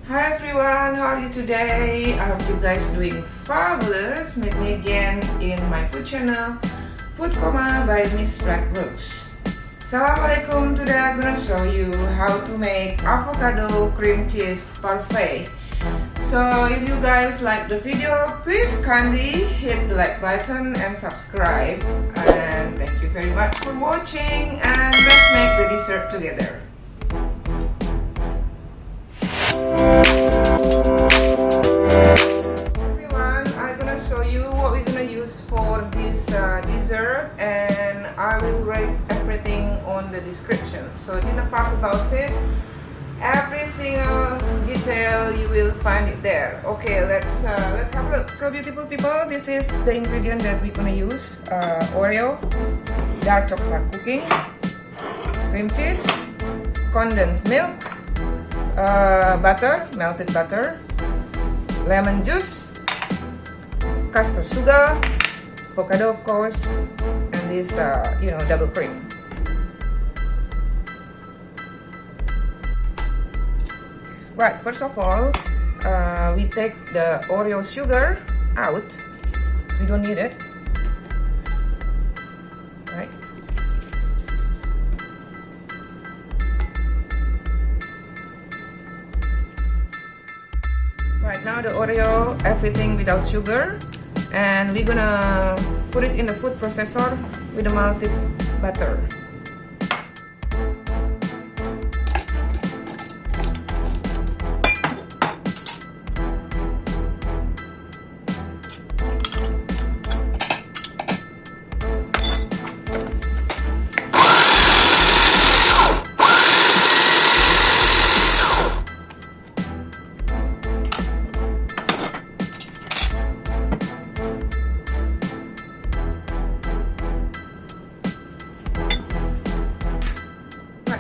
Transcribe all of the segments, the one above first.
Hi everyone, how are you today? I hope you guys doing fabulous. Meet me again in my food channel, FoodComa by MissBlackRose. Assalamualaikum. Today I'm gonna show you how to make avocado cream cheese parfait. So if you guys like the video, please kindly hit the like button and subscribe. And thank you very much for watching, and let's make the dessert together. Everyone, I'm gonna show you what we're gonna use for this dessert, and I will write everything on the description, so do not fuss about it. Every single detail you will find it there. Okay, let's have a look. So beautiful people, this is the ingredient that we're gonna use: Oreo, dark chocolate cooking, cream cheese, condensed milk, butter, melted butter, lemon juice, custard sugar, avocado of course, and this double cream. Right, first of all, we take the Oreo sugar out. We don't need it. Right. Right now the Oreo, everything without sugar, and we're gonna put it in the food processor with the melted butter.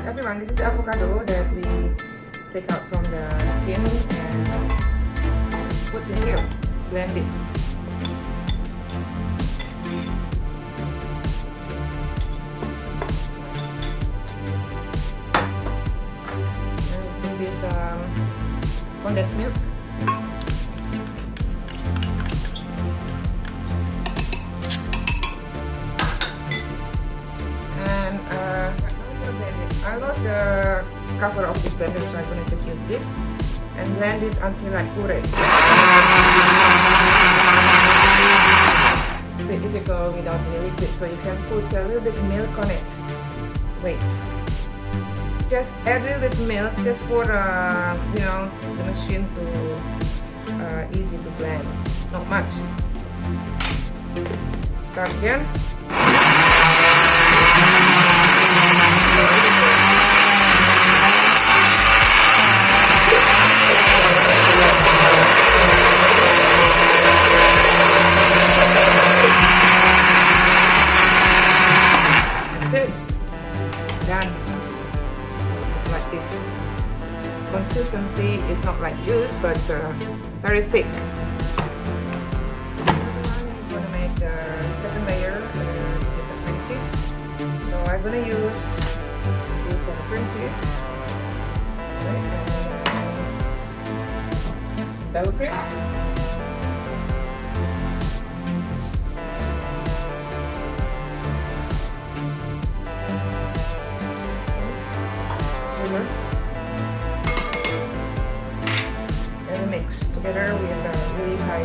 Everyone, this is avocado that we take out from the skin and put in here, blend it. And in this condensed milk. I lost the cover of this blender, so I'm going to just use this and blend it until like puree. It's a bit difficult without any liquid, so you can put a little bit milk on it. Wait, just add a little bit milk just for the machine to easy to blend. Not much. Start again. Done. So it's like this. Consistency is not like juice, but very thick. I'm gonna make the second layer. This is a cream cheese. So I'm gonna use this cream cheese. Okay, and double cream. And mix together with a really high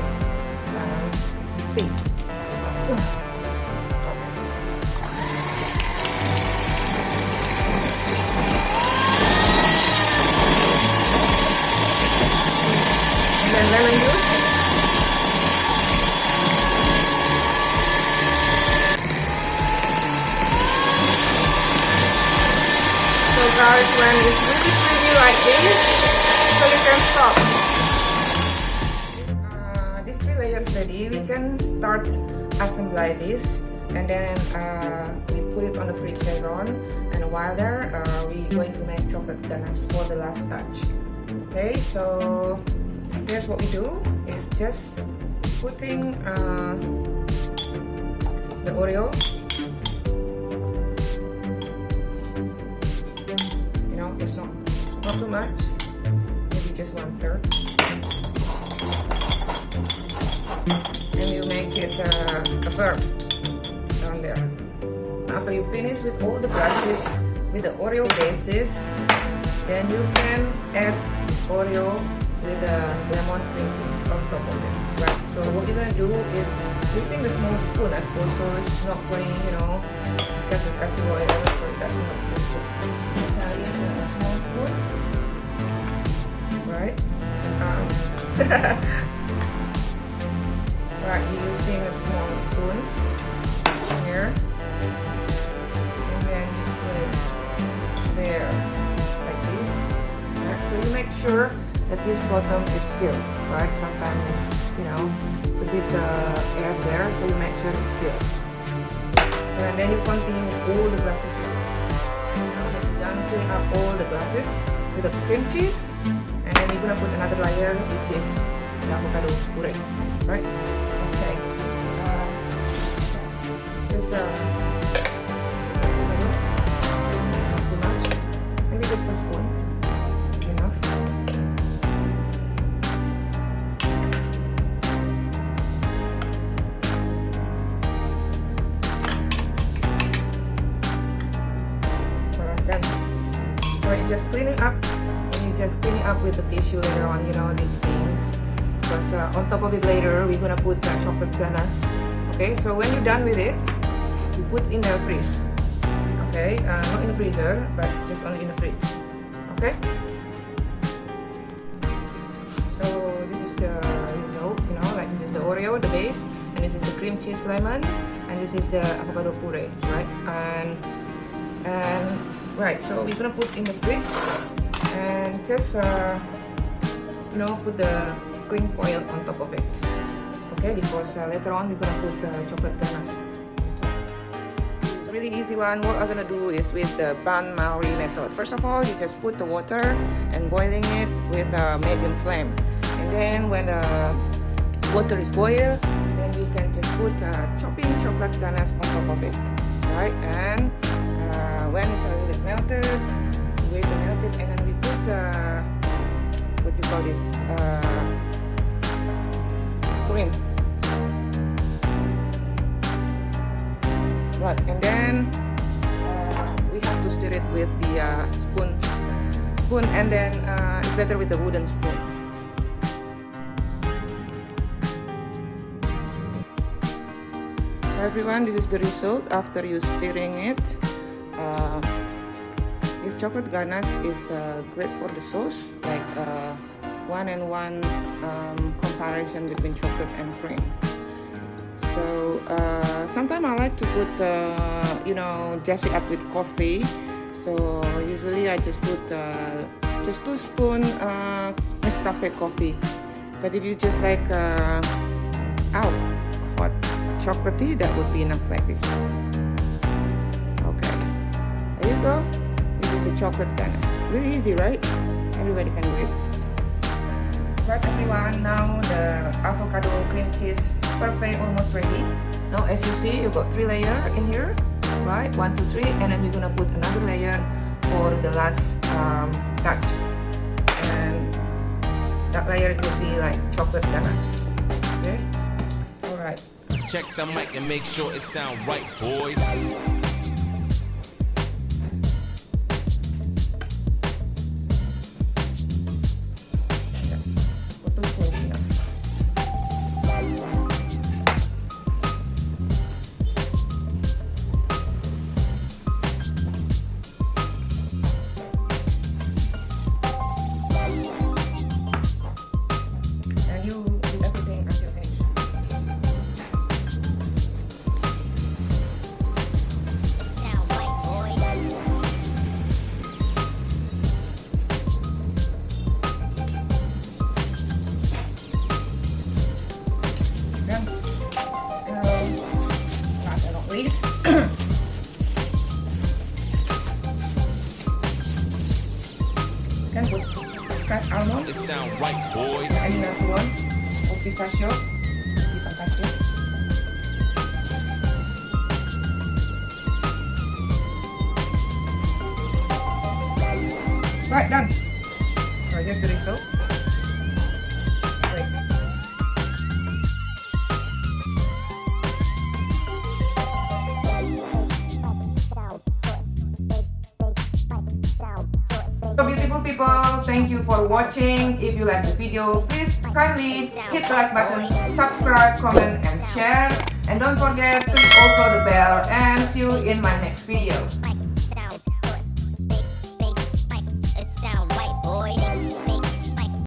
speed. And then lemon juice. So guys, when it's really creamy like this, so you can stop. These 3 layers ready, we can start assembly this, and then we put it on the fridge later on, and while there we're going to make chocolate ganache for the last touch. Okay, so here's what we do, is just putting the Oreo, it's not too much, maybe just 1/3. And you make it a verb down there. After you finish with all the glasses with the Oreo bases, then you can add this Oreo with the lemon cream cheese on top of it. Right. So what you're gonna do is using the small spoon, I suppose, so it's not going, scattered everywhere, so it doesn't look good. Using a small spoon, right? Right, you're using a small spoon here, and then you put it there, like this. Right, so you make sure that this bottom is filled, right? Sometimes it's a bit air there, so you make sure it's filled. So and then you continue all the glasses with it. Now that you're done filling up all the glasses with the cream cheese, and then you're gonna put another layer, which is the avocado puree, right? Okay. Just too much. Maybe just a spoon. Enough. So you just clean it up, and you just clean it up with the tissue later on, these things. Because on top of it later, we're gonna put chocolate ganache. Okay, so when you're done with it, you put in the fridge. Okay, not in the freezer, but just only in the fridge. Okay. So this is the result, like this is the Oreo, the base, and this is the cream cheese lemon, and this is the avocado puree, right? And right, so we're gonna put in the fridge and just put the cling foil on top of it. Okay, because later on we're gonna put chocolate ganache. It's a really easy one. What I'm gonna do is with the bain marie method. First of all, you just put the water and boiling it with a medium flame, and then when the water is boiled, then you can just put chopping chocolate ganache on top of it, right? And when it's a little bit melted, wait to melt it, and then we put what do you call this? Cream. Right, and then we have to stir it with the spoon, and then it's better with the wooden spoon. So everyone, this is the result after you stirring it. This chocolate ganache is great for the sauce, like 1-and-1 comparison between chocolate and cream. So sometimes I like to put dress it up with coffee. So usually I just put just 2 spoons Nescafe coffee. But if you just like hot chocolatey, that would be enough like this. Okay, there you go. This is the chocolate ganache. Really easy, right? Everybody can do it. Right everyone, now the avocado cream cheese parfait almost ready. Now as you see, you got 3 layers in here, right? 1, 2, 3, and then you're gonna put another layer for the last touch, and that layer will be like chocolate ganache. Okay, all right. Check the mic and make sure it sound right, boys. Kan put crushed almond. It sound right, boys. And another one of pistachio. Pistachio. Right, done. So here's the result. people, thank you for watching. If you like the video, please kindly hit the like button, subscribe, comment and share. And don't forget to click also the bell, and see you in my next video.